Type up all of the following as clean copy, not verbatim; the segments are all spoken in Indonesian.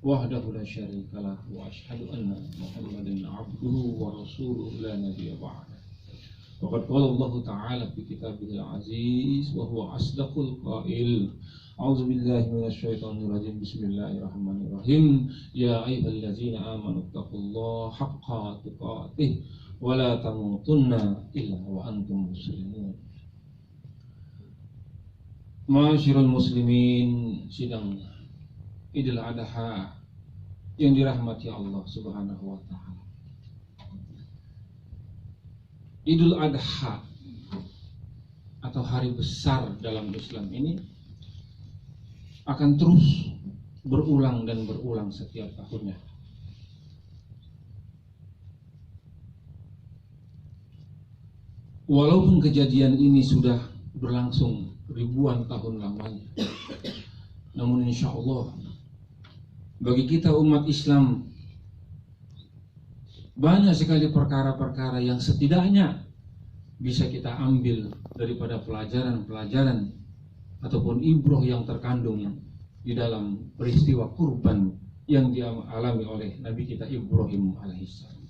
wahdahu la syarika lah wa asyhadu anna Muhammadan abduhu wa rasuluhu la nabiyya ba'da. Faqad qala Allah Ta'ala fi kitabihil aziz wa huwa asdaqul qail. A'udzu billahi minasy syaithanir rajim. Bismillahirrahmanirrahim. Ya ayyuhallazina amanu taqullaha haqqa tuqatih wa la tamutunna illa wa antum muslimun. Ma'asyiral muslimin, sidang Idul Adha yang dirahmati Allah Subhanahu wa taala. Idul Adha atau hari besar dalam Islam ini akan terus berulang dan berulang setiap tahunnya. Walaupun kejadian ini sudah berlangsung ribuan tahun lamanya, namun insya Allah bagi kita umat Islam banyak sekali perkara-perkara yang setidaknya bisa kita ambil daripada pelajaran-pelajaran ataupun ibrah yang terkandung di dalam peristiwa kurban yang dialami oleh Nabi kita Ibrahim alaihissalam.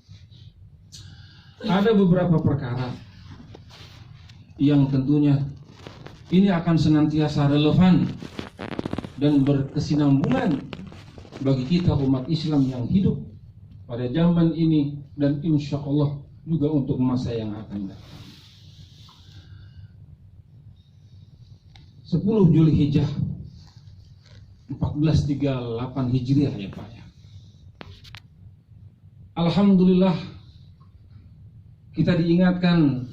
Ada beberapa perkara yang tentunya ini akan senantiasa relevan dan berkesinambungan bagi kita umat Islam yang hidup pada zaman ini dan insya Allah juga untuk masa yang akan datang. 10 Zulhijjah 1438 Hijriah ya Pak ya. Alhamdulillah kita diingatkan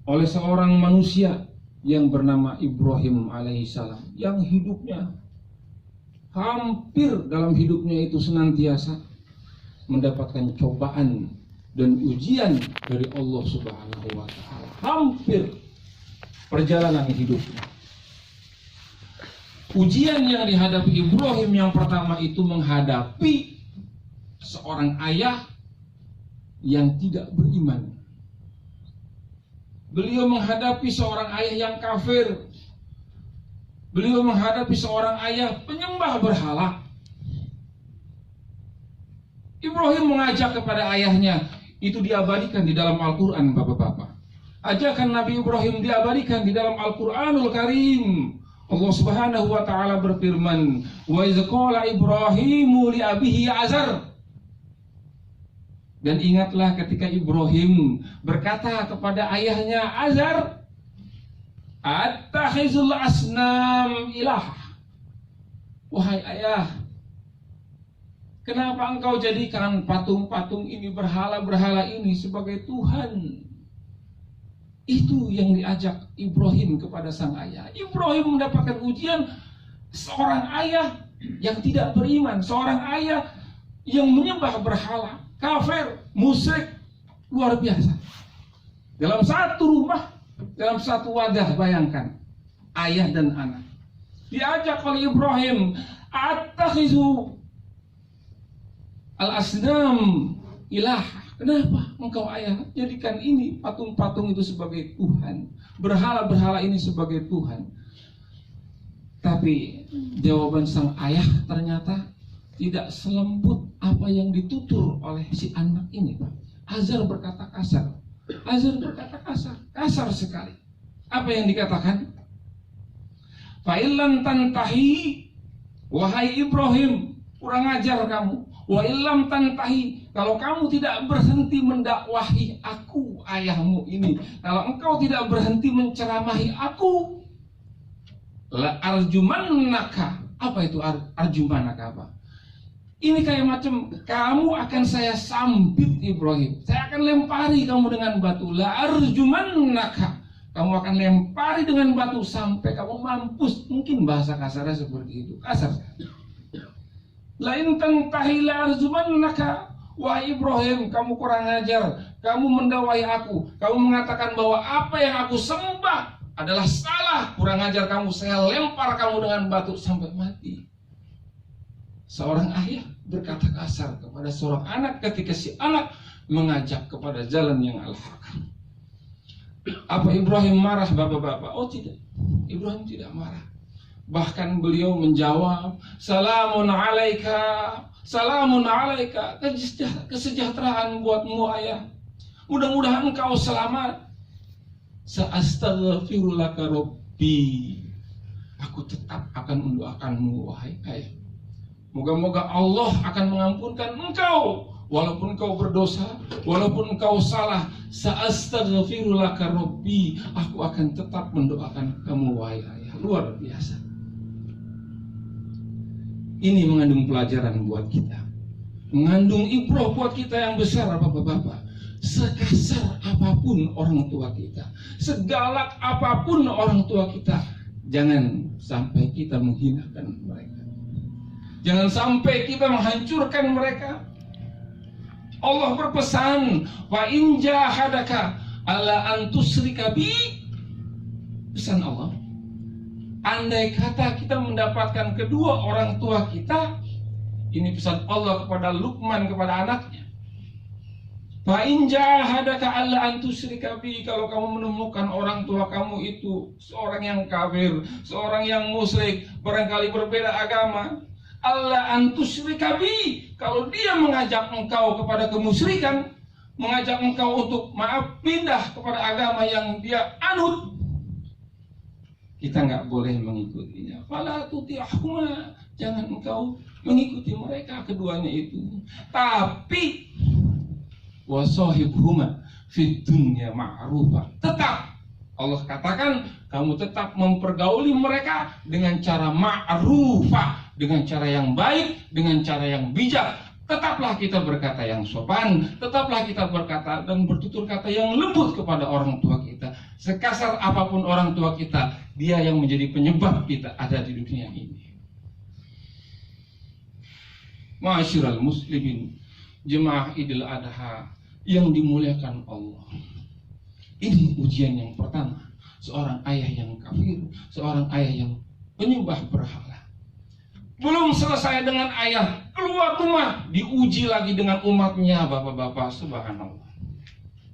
oleh seorang manusia yang bernama Ibrahim alaihissalam yang hidupnya hampir dalam hidupnya itu senantiasa mendapatkan cobaan dan ujian dari Allah Subhanahu wa taala. Hampir perjalanan hidupnya. Ujian yang dihadapi Ibrahim yang pertama itu menghadapi seorang ayah yang tidak beriman. Beliau menghadapi seorang ayah yang kafir. Beliau menghadapi seorang ayah penyembah berhala. Ibrahim mengajak kepada ayahnya, itu diabadikan di dalam Al-Quran, bapak-bapak. Ajakan Nabi Ibrahim diabadikan di dalam Al-Quranul Karim. Allah Subhanahu wa taala berfirman, "Wa idz qala Ibrahimu li abihi Azar." Dan ingatlah ketika Ibrahim berkata kepada ayahnya Azar, "Attakhizul asnam ilah." Wahai ayah, kenapa engkau jadikan patung-patung ini, berhala-berhala ini sebagai Tuhan? Itu yang diajak Ibrahim kepada sang ayah. Ibrahim mendapatkan ujian seorang ayah yang tidak beriman, seorang ayah yang menyembah berhala, kafir, musyrik, luar biasa. Dalam satu rumah, dalam satu wadah, bayangkan ayah dan anak diajak oleh Ibrahim, "Attakhizu al-asnam ilah." Kenapa engkau ayah jadikan ini patung-patung itu sebagai Tuhan, berhala-berhala ini sebagai Tuhan? Tapi jawaban sang ayah ternyata tidak selembut apa yang ditutur oleh si anak ini, Pak. Azar berkata kasar. Azar berkata kasar, kasar sekali. Apa yang dikatakan? "Fa'ilan tantahi, wahai Ibrahim, kurang ajar kamu. Wa illam tantahi, kalau kamu tidak berhenti mendakwahi aku ayahmu ini, kalau engkau tidak berhenti menceramahi aku, la arjumannaka." Apa itu arjumannaka, Pak? Ini kayak macam kamu akan saya sambit Ibrahim, saya akan lempari kamu dengan batu. La arjumannaka, kamu akan lempari dengan batu sampai kamu mampus. Mungkin bahasa kasarnya seperti itu, kasar. Lain tantahi la arjumannaka. Wahai Ibrahim, kamu kurang ajar, kamu mendakwahi aku, kamu mengatakan bahwa apa yang aku sembah adalah salah, kurang ajar kamu, saya lempar kamu dengan batu sampai mati. Seorang ayah berkata kasar kepada seorang anak ketika si anak mengajak kepada jalan yang al-haq. Apa Ibrahim marah, bapak-bapak? Oh tidak, Ibrahim tidak marah. Bahkan beliau menjawab, salamun alaika, salamun alaika, kesejahteraan buatmu ayah. Mudah-mudahan engkau selamat. Sa'astaghfirulaka Rabbi, aku tetap akan mendoakanmu wahai ayah. Moga-moga Allah akan mengampunkan engkau walaupun engkau berdosa, walaupun engkau salah. Sa'astaghfirulaka Rabbi, aku akan tetap mendoakan kamu wahai ayah. Luar biasa. Ini mengandung pelajaran buat kita, mengandung ibrah buat kita yang besar, bapak-bapak. Sekasar apapun orang tua kita, segalak apapun orang tua kita, jangan sampai kita menghinakan mereka. Jangan sampai kita menghancurkan mereka. Allah berpesan, wa in jahadaka ala an tusyrika bi, pesan Allah, andai kata kita mendapatkan kedua orang tua kita, ini pesan Allah kepada Luqman, kepada anaknya. Fa in jahadaka alla an tusyrika bi, kalau kamu menemukan orang tua kamu itu seorang yang kafir, seorang yang musyrik, barangkali berbeda agama, alla an tusyrika bi, kalau dia mengajak engkau kepada kemusyrikan, mengajak engkau untuk pindah kepada agama yang dia anut, kita nggak boleh mengikutinya. Fala tuti'huma, jangan engkau mengikuti mereka keduanya itu. Tapi wasahibhuma fid dunya ma'rufa, tetap Allah katakan kamu tetap mempergauli mereka dengan cara ma'rufa, dengan cara yang baik, dengan cara yang bijak. Tetaplah kita berkata yang sopan, tetaplah kita berkata dan bertutur kata yang lembut kepada orang tua kita. Sekasar apapun orang tua kita, dia yang menjadi penyebab kita ada di dunia ini. Ma'asyiral muslimin, jemaah Idul Adha yang dimuliakan Allah. Ini ujian yang pertama, seorang ayah yang kafir, seorang ayah yang penyembah berhala. Belum selesai dengan ayah, keluar rumah diuji lagi dengan umatnya, bapak-bapak, subhanallah.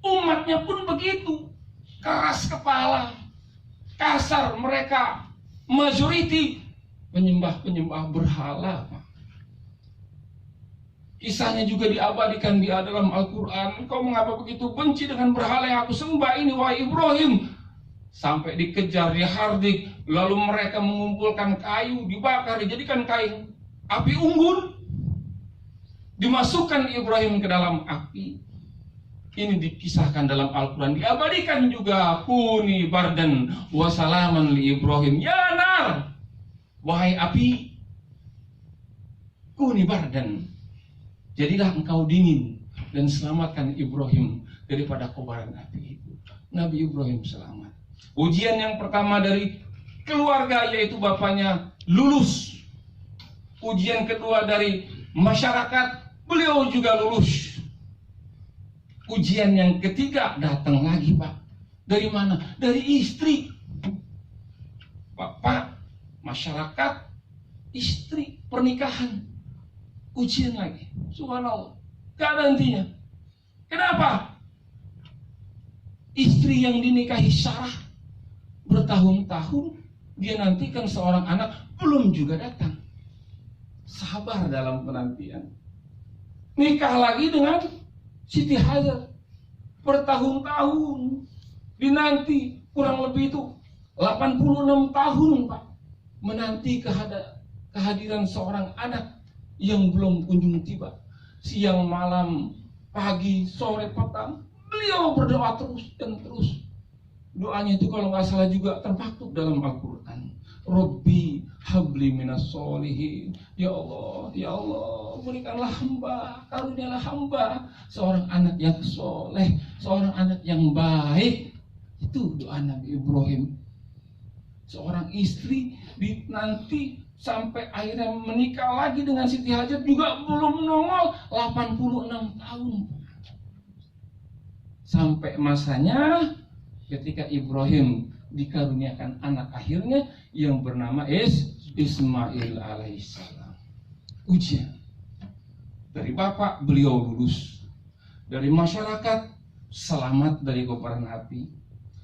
Umatnya pun begitu, keras kepala, kasar mereka, majority penyembah berhala. Kisahnya juga diabadikan di dalam Al-Quran. Kau mengapa begitu benci dengan berhala yang aku sembah ini, wahai Ibrahim? Sampai dikejar, dihardik, lalu mereka mengumpulkan kayu, dibakar, dijadikan kain api unggun, dimasukkan Ibrahim ke dalam api. Ini dikisahkan dalam Al-Quran, diabadikan juga. Kuni bardan wa salaman li Ibrahim, ya nar, wahai api, kuni bardan, jadilah engkau dingin dan selamatkan Ibrahim daripada kobaran api itu. Nabi Ibrahim selamat. Ujian yang pertama dari keluarga, yaitu bapaknya lulus. Ujian kedua dari masyarakat, beliau juga lulus. Ujian yang ketiga datang lagi, Pak. Dari mana? Dari istri. Bapak, masyarakat, istri, pernikahan. Ujian lagi. Subhanallah. Gak ada hentinya. Kenapa? Istri yang dinikahi Sarah bertahun-tahun, dia nantikan seorang anak, belum juga datang. Sabar dalam penantian. Nikah lagi dengan Siti Hajar, bertahun-tahun dinanti, kurang lebih itu 86 tahun, Pak, menanti kehadiran seorang anak yang belum kunjung tiba. Siang malam, pagi, sore, petang, beliau berdoa terus dan terus. Doanya itu kalau nggak salah juga termaktub dalam Al-Quran. Rabbi habli minas solihin. Ya Allah, berikanlah hamba, karunialah hamba seorang anak yang soleh, seorang anak yang baik. Itu doa Nabi Ibrahim. Seorang istri nanti sampai akhirnya menikah lagi dengan Siti Hajar juga belum nongol 86 tahun. Sampai masanya ketika Ibrahim dikaruniakan anak akhirnya yang bernama Ismail alaihissalam. Ujian dari bapak, beliau lulus. Dari masyarakat, selamat dari kobaran api.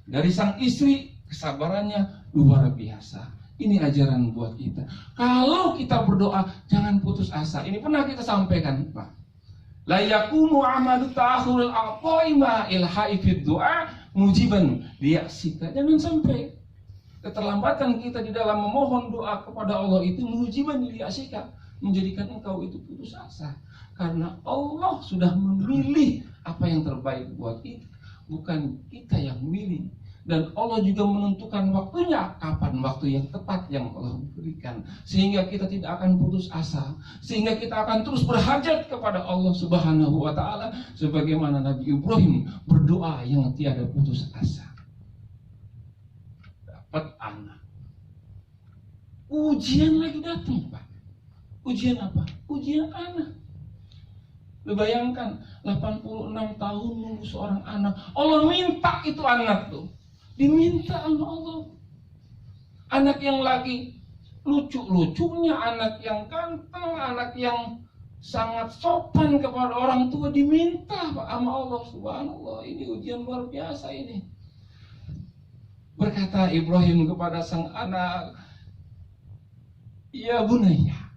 Dari sang istri, kesabarannya luar biasa. Ini ajaran buat kita. Kalau kita berdoa, jangan putus asa. Ini pernah kita sampaikan, Pak. La yakumu amalu ta'khurul aqaima ilha'i fid du'a mujiban liyasika. Jangan sampai keterlambatan kita di dalam memohon doa kepada Allah itu mujiban liyasika, menjadikan engkau itu putus asa. Karena Allah sudah memilih apa yang terbaik buat kita, bukan kita yang memilih. Dan Allah juga menentukan waktunya, kapan waktu yang tepat yang Allah berikan, sehingga kita tidak akan putus asa, sehingga kita akan terus berhajat kepada Allah Subhanahu wa Ta'ala, sebagaimana Nabi Ibrahim berdoa yang tiada putus asa. Dapat anak, ujian lagi datang, Pak. Ujian apa? Ujian anak. Lu bayangkan 86 tahun nunggu seorang anak, Allah minta itu anak tuh, diminta sama Allah. Anak yang lagi lucu-lucunya, anak yang ganteng, anak yang sangat sopan kepada orang tua, diminta Pak sama Allah. Subhanallah, ini ujian luar biasa ini. Berkata Ibrahim kepada sang anak, ya bunayya,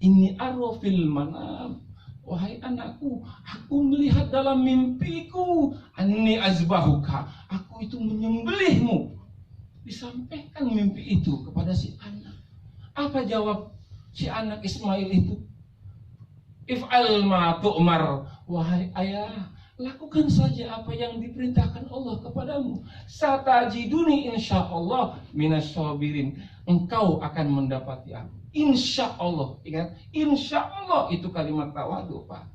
ini arafil manam. Wahai anakku, aku melihat dalam mimpiku, anni azbahuka, aku itu menyembelihmu. Disampaikan mimpi itu kepada si anak. Apa jawab si anak Ismail itu? If'al ma tu'mar. Wahai ayah, lakukan saja apa yang diperintahkan Allah kepadamu. Satajiduni insyaallah minasyabirin. Engkau akan mendapati aku. Insya Allah, ingat, insya Allah itu kalimat tawadu, Pak.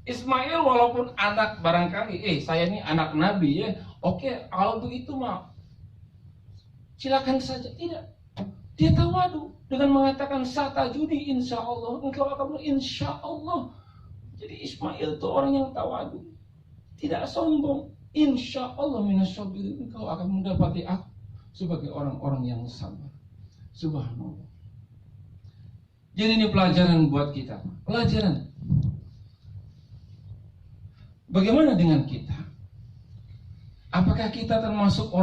Ismail walaupun anak barangkali, saya ini anak Nabi ya, oke, kalau begitu mah silakan saja. Tidak, dia tawadu dengan mengatakan satajudi insya Allah, engkau akan insya Allah. Jadi Ismail itu orang yang tawadu, tidak sombong. Insya Allah minasyabirin, engkau akan mendapati aku sebagai orang-orang yang sabar. Subhanallah. Jadi ini pelajaran buat kita. Pelajaran. Bagaimana dengan kita? Apakah kita termasuk orang